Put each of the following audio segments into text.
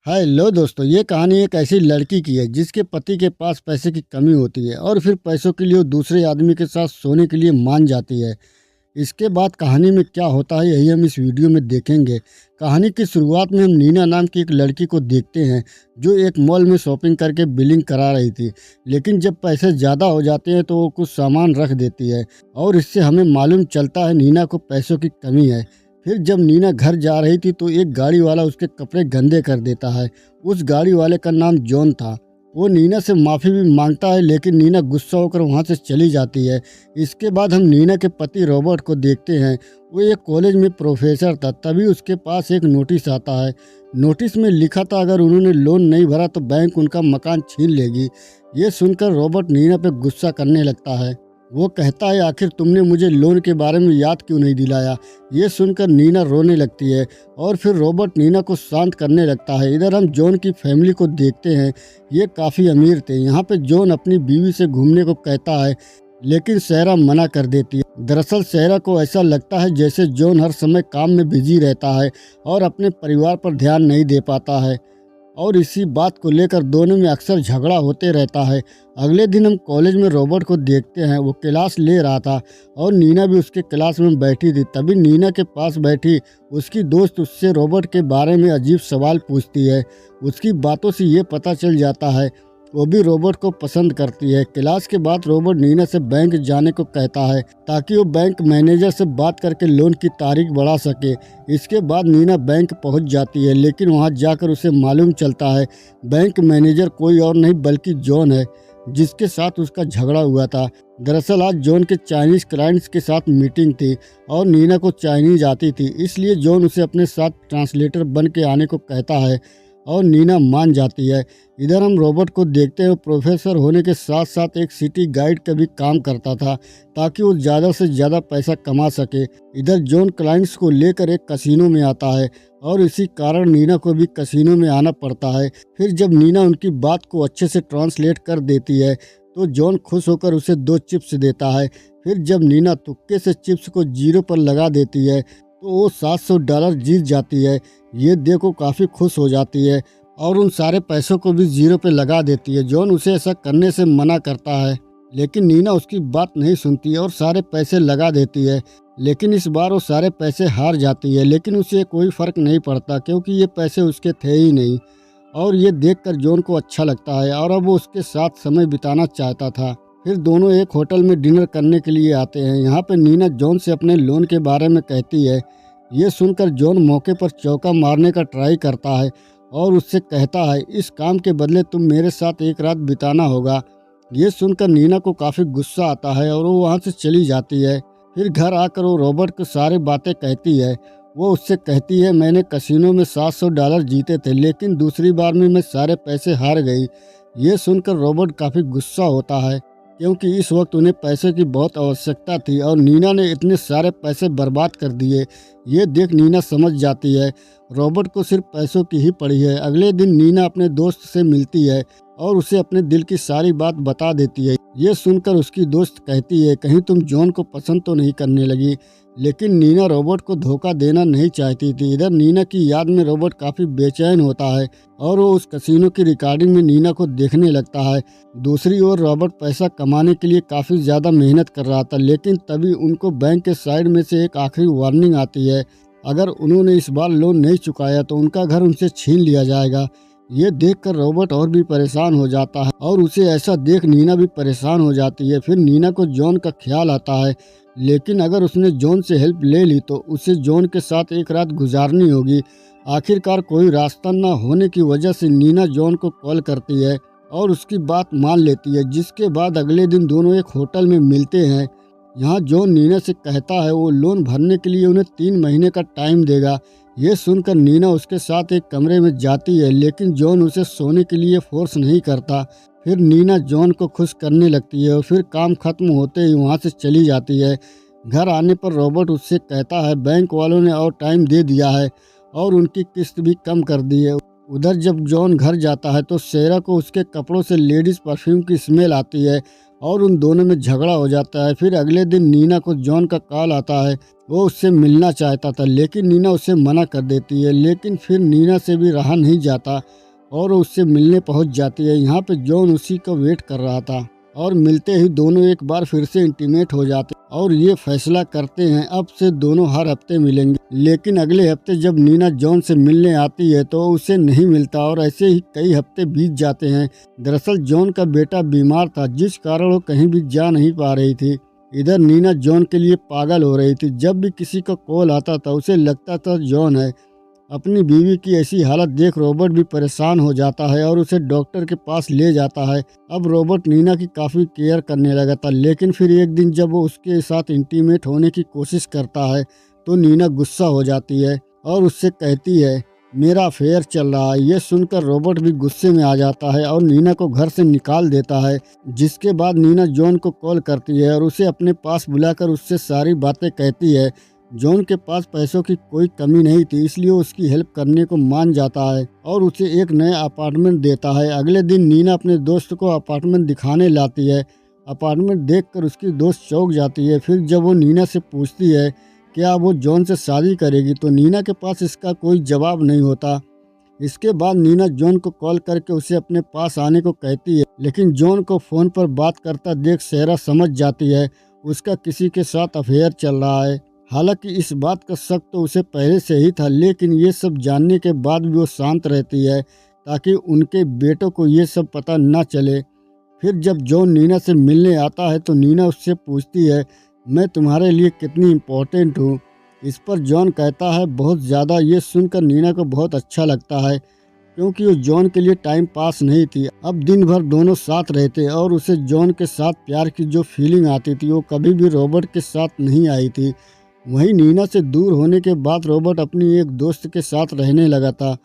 Hello दोस्तों, ये कहानी एक ऐसी लड़की की है जिसके पति के पास पैसे की कमी होती है और फिर पैसों के लिए वो दूसरे आदमी के साथ सोने के लिए मान जाती है। इसके बाद कहानी में क्या होता है यही हम इस वीडियो में देखेंगे। कहानी की शुरुआत में हम नीना नाम की एक लड़की को देखते हैं जो एक मॉल में शॉपिंग करके बिलिंग करा रही थी। लेकिन जब पैसे ज़्यादा हो जाते हैं तो वो कुछ सामान रख देती है और इससे हमें मालूम चलता है नीना को पैसों की कमी है। फिर जब नीना घर जा रही थी तो एक गाड़ी वाला उसके कपड़े गंदे कर देता है। उस गाड़ी वाले का नाम जॉन था। वो नीना से माफ़ी भी मांगता है लेकिन नीना गुस्सा होकर वहाँ से चली जाती है। इसके बाद हम नीना के पति रॉबर्ट को देखते हैं। वो एक कॉलेज में प्रोफेसर था। तभी उसके पास एक नोटिस आता है। नोटिस में लिखा था अगर उन्होंने लोन नहीं भरा तो बैंक उनका मकान छीन लेगी। ये सुनकर रॉबर्ट नीना पे गुस्सा करने लगता है। वो कहता है आखिर तुमने मुझे लोन के बारे में याद क्यों नहीं दिलाया। ये सुनकर नीना रोने लगती है और फिर रॉबर्ट नीना को शांत करने लगता है। इधर हम जॉन की फैमिली को देखते हैं। ये काफ़ी अमीर थे। यहाँ पे जॉन अपनी बीवी से घूमने को कहता है लेकिन सहरा मना कर देती है। दरअसल सहरा को ऐसा लगता है जैसे जॉन हर समय काम में बिजी रहता है और अपने परिवार पर ध्यान नहीं दे पाता है और इसी बात को लेकर दोनों में अक्सर झगड़ा होते रहता है। अगले दिन हम कॉलेज में रॉबर्ट को देखते हैं। वो क्लास ले रहा था और नीना भी उसके क्लास में बैठी थी। तभी नीना के पास बैठी उसकी दोस्त उससे रॉबर्ट के बारे में अजीब सवाल पूछती है। उसकी बातों से ये पता चल जाता है वो भी रॉबर्ट को पसंद करती है। क्लास के बाद रॉबर्ट नीना से बैंक जाने को कहता है ताकि वो बैंक मैनेजर से बात करके लोन की तारीख बढ़ा सके। इसके बाद नीना बैंक पहुंच जाती है लेकिन वहां जाकर उसे मालूम चलता है बैंक मैनेजर कोई और नहीं बल्कि जॉन है जिसके साथ उसका झगड़ा हुआ था। दरअसल आज जॉन के चाइनीज़ क्लाइंट्स के साथ मीटिंग थी और नीना को चाइनीज आती थी, इसलिए जॉन उसे अपने साथ ट्रांसलेटर बन के आने को कहता है और नीना मान जाती है। इधर हम रॉबर्ट को देखते हैं। प्रोफेसर होने के साथ साथ एक सिटी गाइड का भी काम करता था ताकि वो ज़्यादा से ज़्यादा पैसा कमा सके। इधर जॉन क्लाइंट्स को लेकर एक कसिनो में आता है और इसी कारण नीना को भी कसिनो में आना पड़ता है। फिर जब नीना उनकी बात को अच्छे से ट्रांसलेट कर देती है तो जॉन खुश होकर उसे 2 चिप्स देता है। फिर जब नीना तुक्के से चिप्स को 0 पर लगा देती है तो वो $700 जीत जाती है। ये देखो काफ़ी खुश हो जाती है और उन सारे पैसों को भी 0 पे लगा देती है। जॉन उसे ऐसा करने से मना करता है लेकिन नीना उसकी बात नहीं सुनती है और सारे पैसे लगा देती है। लेकिन इस बार वो सारे पैसे हार जाती है लेकिन उसे कोई फ़र्क नहीं पड़ता क्योंकि ये पैसे उसके थे ही नहीं। और ये देखकर जॉन को अच्छा लगता है और अब वो उसके साथ समय बिताना चाहता था। फिर दोनों एक होटल में डिनर करने के लिए आते हैं। यहाँ पे नीना जॉन से अपने लोन के बारे में कहती है। ये सुनकर जॉन मौके पर चौका मारने का ट्राई करता है और उससे कहता है इस काम के बदले तुम मेरे साथ एक रात बिताना होगा। ये सुनकर नीना को काफ़ी गुस्सा आता है और वो वहाँ से चली जाती है। फिर घर आकर वो रॉबर्ट को सारी बातें कहती है। वो उससे कहती है मैंने कसिनो में $700 जीते थे लेकिन दूसरी बार में मैं सारे पैसे हार गई। ये सुनकर रॉबर्ट काफ़ी गुस्सा होता है क्योंकि इस वक्त उन्हें पैसे की बहुत आवश्यकता थी और नीना ने इतने सारे पैसे बर्बाद कर दिए। ये देख नीना समझ जाती है रॉबर्ट को सिर्फ पैसों की ही पड़ी है। अगले दिन नीना अपने दोस्त से मिलती है और उसे अपने दिल की सारी बात बता देती है। ये सुनकर उसकी दोस्त कहती है कहीं तुम जॉन को पसंद तो नहीं करने लगी। लेकिन नीना रॉबर्ट को धोखा देना नहीं चाहती थी। इधर नीना की याद में रॉबर्ट काफ़ी बेचैन होता है और वो उस कसिनो की रिकॉर्डिंग में नीना को देखने लगता है। दूसरी ओर रॉबर्ट पैसा कमाने के लिए काफ़ी ज़्यादा मेहनत कर रहा था लेकिन तभी उनको बैंक के साइड में से एक आखिरी वार्निंग आती है अगर उन्होंने इस बार लोन नहीं चुकाया तो उनका घर उनसे छीन लिया जाएगा। ये देखकर रॉबर्ट और भी परेशान हो जाता है और उसे ऐसा देख नीना भी परेशान हो जाती है। फिर नीना को जॉन का ख्याल आता है लेकिन अगर उसने जॉन से हेल्प ले ली तो उसे जॉन के साथ एक रात गुजारनी होगी। आखिरकार कोई रास्ता न होने की वजह से नीना जॉन को कॉल करती है और उसकी बात मान लेती है। जिसके बाद अगले दिन दोनों एक होटल में मिलते हैं। यहाँ जॉन नीना से कहता है वो लोन भरने के लिए उन्हें 3 महीने का टाइम देगा। ये सुनकर नीना उसके साथ एक कमरे में जाती है लेकिन जॉन उसे सोने के लिए फोर्स नहीं करता। फिर नीना जॉन को खुश करने लगती है और फिर काम खत्म होते ही वहाँ से चली जाती है। घर आने पर रॉबर्ट उससे कहता है बैंक वालों ने और टाइम दे दिया है और उनकी किस्त भी कम कर दी है। उधर जब जॉन घर जाता है तो सेरा को उसके कपड़ों से लेडीज़ परफ्यूम की स्मेल आती है और उन दोनों में झगड़ा हो जाता है। फिर अगले दिन नीना को जॉन का कॉल आता है। वो उससे मिलना चाहता था लेकिन नीना उसे मना कर देती है। लेकिन फिर नीना से भी रहा नहीं जाता और वो उससे मिलने पहुंच जाती है। यहाँ पे जॉन उसी का वेट कर रहा था और मिलते ही दोनों एक बार फिर से इंटीमेट हो जाते और ये फैसला करते हैं अब से दोनों हर हफ्ते मिलेंगे। लेकिन अगले हफ्ते जब नीना जॉन से मिलने आती है तो उसे नहीं मिलता और ऐसे ही कई हफ्ते बीत जाते हैं। दरअसल जॉन का बेटा बीमार था जिस कारण वो कहीं भी जा नहीं पा रही थी। इधर नीना जॉन के लिए पागल हो रही थी। जब भी किसी का कॉल आता था उसे लगता था जॉन है। अपनी बीवी की ऐसी हालत देख रॉबर्ट भी परेशान हो जाता है और उसे डॉक्टर के पास ले जाता है। अब रॉबर्ट नीना की काफ़ी केयर करने लगा था लेकिन फिर एक दिन जब वो उसके साथ इंटीमेट होने की कोशिश करता है तो नीना गुस्सा हो जाती है और उससे कहती है मेरा अफेयर चल रहा है। ये सुनकर रॉबर्ट भी गुस्से में आ जाता है और नीना को घर से निकाल देता है। जिसके बाद नीना जॉन को कॉल करती है और उसे अपने पास बुलाकर उससे सारी बातें कहती है। जॉन के पास पैसों की कोई कमी नहीं थी इसलिए उसकी हेल्प करने को मान जाता है और उसे एक नया अपार्टमेंट देता है। अगले दिन नीना अपने दोस्त को अपार्टमेंट दिखाने लाती है। अपार्टमेंट देखकर उसकी दोस्त चौंक जाती है। फिर जब वो नीना से पूछती है क्या वो जॉन से शादी करेगी तो नीना के पास इसका कोई जवाब नहीं होता। इसके बाद नीना जॉन को कॉल करके उसे अपने पास आने को कहती है लेकिन जॉन को फ़ोन पर बात करता देख सेरा समझ जाती है उसका किसी के साथ अफेयर चल रहा है। हालांकि इस बात का शक तो उसे पहले से ही था लेकिन ये सब जानने के बाद भी वो शांत रहती है ताकि उनके बेटों को ये सब पता न चले। फिर जब जॉन नीना से मिलने आता है तो नीना उससे पूछती है मैं तुम्हारे लिए कितनी इम्पोर्टेंट हूँ। इस पर जॉन कहता है बहुत ज़्यादा। ये सुनकर नीना को बहुत अच्छा लगता है क्योंकि वो जॉन के लिए टाइम पास नहीं थी। अब दिन भर दोनों साथ रहते और उसे जॉन के साथ प्यार की जो फीलिंग आती थी वो कभी भी रॉबर्ट के साथ नहीं आई थी। वहीं नीना से दूर होने के बाद रॉबर्ट अपनी एक दोस्त के साथ रहने लगा था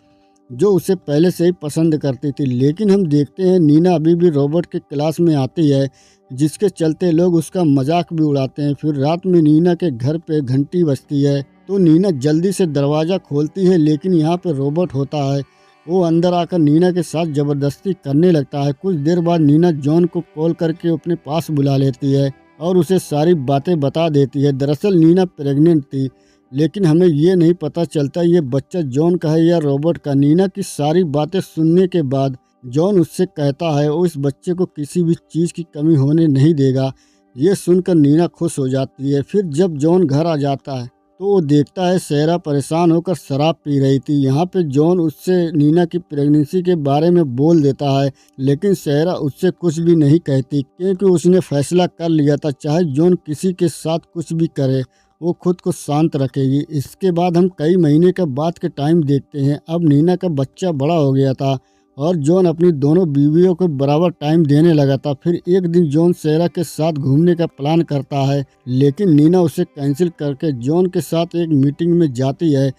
जो उसे पहले से ही पसंद करती थी। लेकिन हम देखते हैं नीना अभी भी रॉबर्ट के क्लास में आती है जिसके चलते लोग उसका मजाक भी उड़ाते हैं। फिर रात में नीना के घर पे घंटी बजती है तो नीना जल्दी से दरवाज़ा खोलती है लेकिन यहाँ पे रॉबर्ट होता है। वो अंदर आकर नीना के साथ ज़बरदस्ती करने लगता है। कुछ देर बाद नीना जॉन को कॉल करके अपने पास बुला लेती है और उसे सारी बातें बता देती है। दरअसल नीना प्रेग्नेंट थी लेकिन हमें ये नहीं पता चलता ये बच्चा जॉन का है या रॉबर्ट का। नीना की सारी बातें सुनने के बाद जॉन उससे कहता है वो इस बच्चे को किसी भी चीज़ की कमी होने नहीं देगा। ये सुनकर नीना खुश हो जाती है। फिर जब जॉन घर आ जाता है तो वो देखता है सेरा परेशान होकर शराब पी रही थी। यहाँ पे जॉन उससे नीना की प्रेगनेंसी के बारे में बोल देता है लेकिन सेरा उससे कुछ भी नहीं कहती क्योंकि उसने फैसला कर लिया था चाहे जॉन किसी के साथ कुछ भी करे वो खुद को शांत रखेगी। इसके बाद हम कई महीने के बाद के टाइम देखते हैं। अब नीना का बच्चा बड़ा हो गया था और जॉन अपनी दोनों बीवियों को बराबर टाइम देने लगा था। फिर एक दिन जॉन सेरा के साथ घूमने का प्लान करता है लेकिन नीना उसे कैंसिल करके जॉन के साथ एक मीटिंग में जाती है।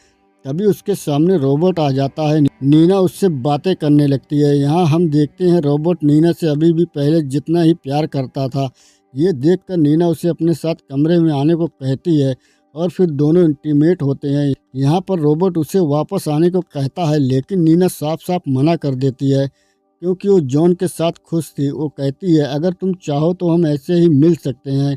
तभी उसके सामने रॉबर्ट आ जाता है। नीना उससे बातें करने लगती है। यहाँ हम देखते हैं रॉबर्ट नीना से अभी भी पहले जितना ही प्यार करता था। ये देखकर नीना उसे अपने साथ कमरे में आने को कहती है और फिर दोनों इंटीमेट होते हैं। यहाँ पर रॉबर्ट उसे वापस आने को कहता है लेकिन नीना साफ साफ मना कर देती है क्योंकि वो जॉन के साथ खुश थी। वो कहती है अगर तुम चाहो तो हम ऐसे ही मिल सकते हैं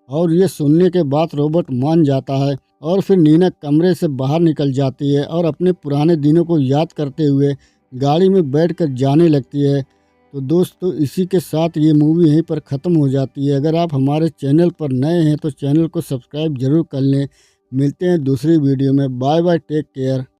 और ये सुनने के बाद रॉबर्ट मान जाता है और फिर नीना कमरे से बाहर निकल जाती है और अपने पुराने दिनों को याद करते हुए गाड़ी में बैठकर जाने लगती है। तो दोस्तों इसी के साथ ये मूवी यहीं पर ख़त्म हो जाती है। अगर आप हमारे चैनल पर नए हैं तो चैनल को सब्सक्राइब जरूर कर लें। मिलते हैं दूसरी वीडियो में। Bye bye, take care.